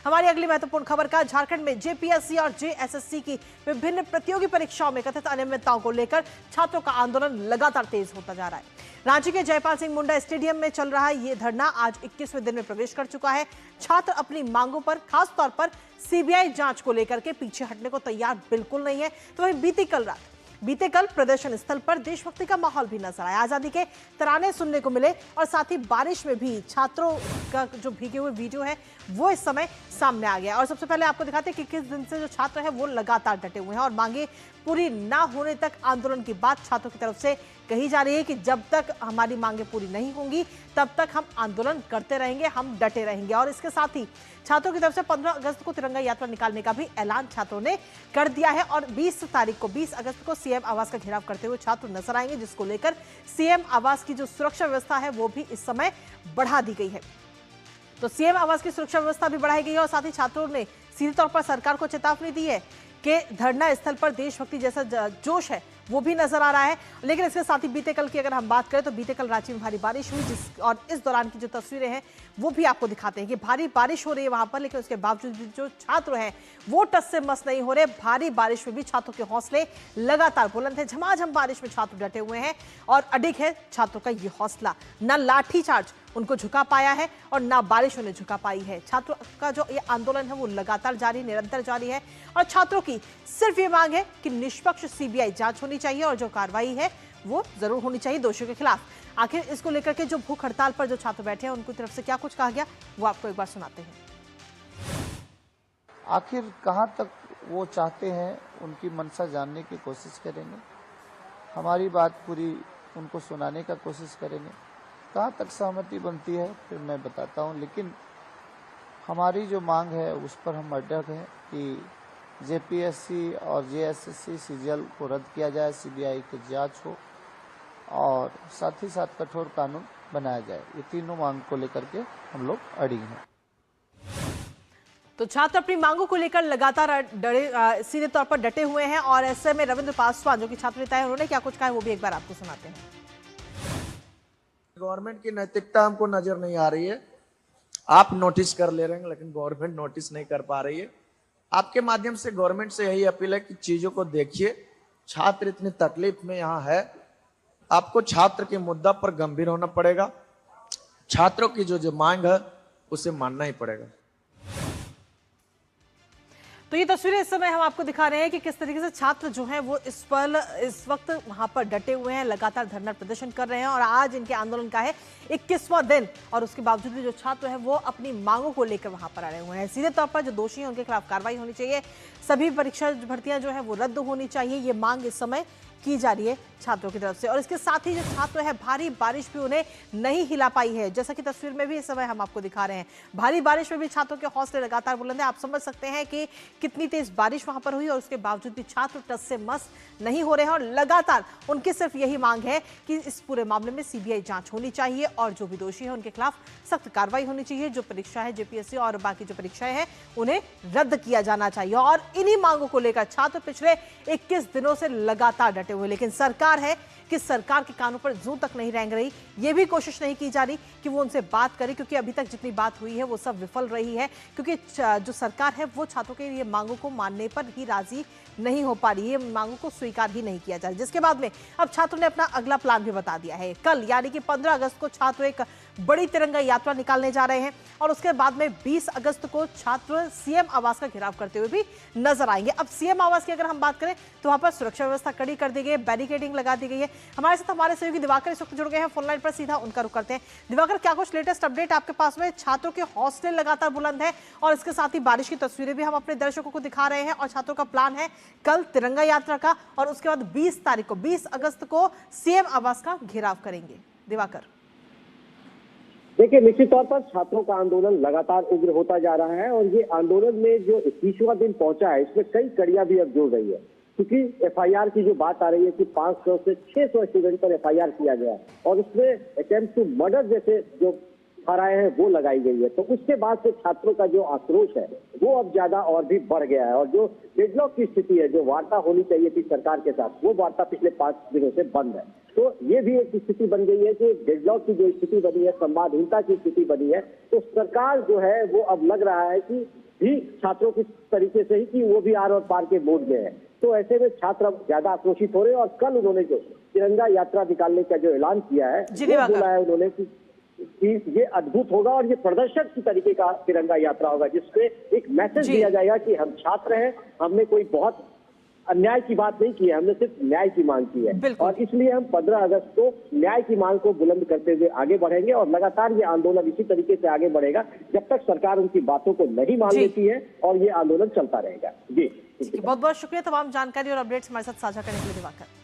हमारी अगली महत्वपूर्ण खबर का झारखंड में जेपीएससी और जेएसएससी की विभिन्न प्रतियोगी परीक्षाओं में कथित अनियमितताओं को लेकर छात्रों का आंदोलन लगातार तेज होता जा रहा है। रांची के जयपाल सिंह मुंडा स्टेडियम में चल रहा ये धरना आज 21वें दिन में प्रवेश कर चुका है। छात्र अपनी मांगों पर, खासतौर पर सीबीआई जांच को लेकर के पीछे हटने को तैयार बिल्कुल नहीं है। तो वहीं बीते कल प्रदर्शन स्थल पर देशभक्ति का माहौल भी नजर आया। आजादी के तराने सुनने को मिले और साथ ही बारिश में भी छात्रों का जो भीगे हुए वीडियो है वो इस समय सामने आ गया। और सबसे पहले आपको दिखाते हैं कि किस दिन से जो छात्र है वो लगातार डटे हुए हैं और मांगे पूरी ना होने तक आंदोलन की बात छात्रों की तरफ से कही जा रही है कि जब तक हमारी मांगे पूरी नहीं होंगी तब तक हम आंदोलन करते रहेंगे, हम डटे रहेंगे। और इसके साथ ही छात्रों की तरफ से 15 अगस्त को तिरंगा यात्रा निकालने का भी ऐलान छात्रों ने कर दिया है और 20 अगस्त को सीएम आवास का घेराव करते हुए छात्र नजर आएंगे, जिसको लेकर सीएम आवास की जो सुरक्षा व्यवस्था है वो भी इस समय बढ़ा दी गई है। तो सीएम आवास की सुरक्षा व्यवस्था भी बढ़ाई गई है और साथ ही छात्रों ने सीधे तौर पर सरकार को चेतावनी दी है कि धरना स्थल पर देशभक्ति जैसा जोश है वो भी नजर आ रहा है। लेकिन इसके साथ ही बीते कल की अगर हम बात करें तो बीते कल रांची में भारी बारिश हुई और इस दौरान की जो तस्वीरें हैं वो भी आपको दिखाते हैं कि भारी बारिश हो रही है वहां पर, लेकिन उसके बावजूद जो छात्र हैं वो टस से मस नहीं हो रहे। भारी बारिश में भी छात्रों के हौसले लगातार बुलंद है। झमाझम बारिश में छात्र डटे हुए हैं और अडिग है छात्रों का ये हौसला। न लाठीचार्ज उनको झुका पाया है और ना बारिश उन्हें झुका पाई है। छात्रों का जो ये आंदोलन है वो लगातार जारी, निरंतर जारी है और छात्रों की सिर्फ ये मांग है कि निष्पक्ष सीबीआई जांच होनी चाहिए और जो कार्रवाई है वो जरूर होनी चाहिए दोषियों के खिलाफ। आखिर इसको लेकर के जो भूख हड़ताल पर जो छात्र बैठे हैं उनकी तरफ से क्या कुछ कहा गया वो आपको एक बार सुनाते हैं। आखिर कहां तक वो चाहते हैं, उनकी मंशा जानने की कोशिश करेंगे। हमारी बात पूरी उनको सुनाने का कोशिश करेंगे। कहाँ तक सहमति बनती है फिर मैं बताता हूँ, लेकिन हमारी जो मांग है उस पर हम अड़ग हैं कि जेपीएससी और जेएसएससी सीजीएल को रद्द किया जाए, सीबीआई की जांच हो और साथ ही साथ कठोर कानून बनाया जाए। ये तीनों मांग को लेकर के हम लोग अड़ी हैं। तो छात्र अपनी मांगों को लेकर लगातार सीधे तौर पर डटे हुए हैं और ऐसे में रविंद्र पासवान जो कि छात्र नेता है उन्होंने क्या कुछ कहा है वो भी एक बार आपको सुनाते हैं। गवर्नमेंट की नैतिकता हमको नजर नहीं आ रही है। आप नोटिस कर ले रहे हैं लेकिन गवर्नमेंट नोटिस नहीं कर पा रही है। आपके माध्यम से गवर्नमेंट से यही अपील है कि चीजों को देखिए। छात्र इतनी तकलीफ में यहाँ है, आपको छात्र के मुद्दा पर गंभीर होना पड़ेगा। छात्रों की जो मांग है उसे मानना ही पड़ेगा। तो ये तस्वीरें इस समय हम आपको दिखा रहे हैं कि किस तरीके से छात्र जो हैं वो इस वक्त वहां पर डटे हुए हैं, लगातार धरना प्रदर्शन कर रहे हैं और आज इनके आंदोलन का है 21वां दिन और उसके बावजूद भी जो छात्र हैं वो अपनी मांगों को लेकर वहां पर आए हुए हैं। सीधे तौर पर जो दोषी हैं उनके खिलाफ कार्रवाई होनी चाहिए, सभी परीक्षा भर्तियां जो है वो रद्द होनी चाहिए, ये मांग इस समय की जा रही है छात्रों की तरफ से। और इसके साथ ही जो छात्र है भारी बारिश भी उन्हें नहीं हिला पाई है, जैसा कि तस्वीर में भी इस समय हम आपको दिखा रहे हैं। भारी बारिश में भी छात्रों के हौसले लगातार बुलंद है। आप समझ सकते हैं कि कितनी तेज बारिश वहां पर हुई और उसके बावजूद भी छात्र टस से मस नहीं हो रहे हैं और लगातार उनकी सिर्फ यही मांग है कि इस पूरे मामले में सीबीआई जांच होनी चाहिए और जो भी दोषी है उनके खिलाफ सख्त कार्रवाई होनी चाहिए। जो परीक्षा है जेपीएससी और बाकी जो परीक्षाएं हैं उन्हें रद्द किया जाना चाहिए और इन्हीं मांगों को लेकर छात्र पिछले 21 दिनों से लगातार डटे हुए। लेकिन सरकार है कि सरकार के कानों पर जूं तक नहीं रेंग रही, ये भी कोशिश नहीं की जा रही कि वो उनसे बात करे, क्योंकि अभी तक जितनी बात हुई है वो सब विफल रही है, क्योंकि जो सरकार है वो छात्रों के ये मांगों को मानने पर ही राजी नहीं हो पा रही है, मांगों को स्वीकार ही नहीं किया जा रहा। जिसके बाद में अब छात्रों ने अपना अगला प्लान भी बता दिया है। कल यानी कि 15 अगस्त को छात्र एक बड़ी तिरंगा यात्रा निकालने जा रहे हैं और उसके बाद में 20 अगस्त को छात्र सीएम आवास का घेराव करते हुए भी नजर आएंगे। अब सीएम आवास की अगर हम बात करें तो वहां पर सुरक्षा व्यवस्था कड़ी कर दी गई है, बैरिकेडिंग लगा दी गई है। हमारे साथ हमारे सहयोगी दिवाकर इस वक्त जुड़ गए हैं फोन लाइन पर, सीधा उनका रुख करते हैं। दिवाकर, क्या कुछ लेटेस्ट अपडेट आपके पास में? छात्रों के हौसले लगातार बुलंद है और इसके साथ ही बारिश की तस्वीरें भी हम अपने दर्शकों को दिखा रहे हैं और छात्रों का प्लान है कल तिरंगा यात्रा का और उसके बाद 20 अगस्त को सीएम आवास का घेराव करेंगे। दिवाकर, देखिए, निश्चित तौर पर छात्रों का आंदोलन लगातार उग्र होता जा रहा है और ये आंदोलन में जो 21वां दिन पहुंचा है इसमें कई कड़ियां भी अब जुड़ रही है, क्योंकि एफआईआर की जो बात आ रही है कि 500 से 600 स्टूडेंट पर एफआईआर किया गया और उसमें अटेम्प्ट टू मर्डर जैसे जो हराए हैं वो लगाई गई है। तो उसके बाद से छात्रों का जो आक्रोश है वो अब ज्यादा और भी बढ़ गया है और जो डेडलॉक की स्थिति है, जो वार्ता होनी चाहिए थी सरकार के साथ, वो वार्ता पिछले 5 दिनों से बंद है। तो ये भी एक स्थिति बन गई है कि डेडलॉक की जो स्थिति बनी है, संवादहीनता की स्थिति बनी है, तो सरकार जो है वो अब लग रहा है कि भी छात्रों की तरीके से ही कि वो भी आर और पार के मोड में है। तो ऐसे में छात्र अब ज्यादा आक्रोशित हो रहे हैं और कल उन्होंने जो तिरंगा यात्रा निकालने का जो ऐलान किया है वो बोला है उन्होंने कि ये अद्भुत होगा और ये प्रदर्शक की तरीके का तिरंगा यात्रा होगा, जिसमें एक मैसेज दिया जाएगा कि हम छात्र हैं, हमने कोई बहुत अन्याय की बात नहीं की है, हमने सिर्फ न्याय की मांग की है और इसलिए हम 15 अगस्त को न्याय की मांग को बुलंद करते हुए आगे बढ़ेंगे और लगातार ये आंदोलन इसी तरीके से आगे बढ़ेगा जब तक सरकार उनकी बातों को नहीं मान लेती है और ये आंदोलन चलता रहेगा। जी बहुत बहुत शुक्रिया तमाम जानकारी और अपडेट्स हमारे साथ साझा करने के लिए दिवाकर।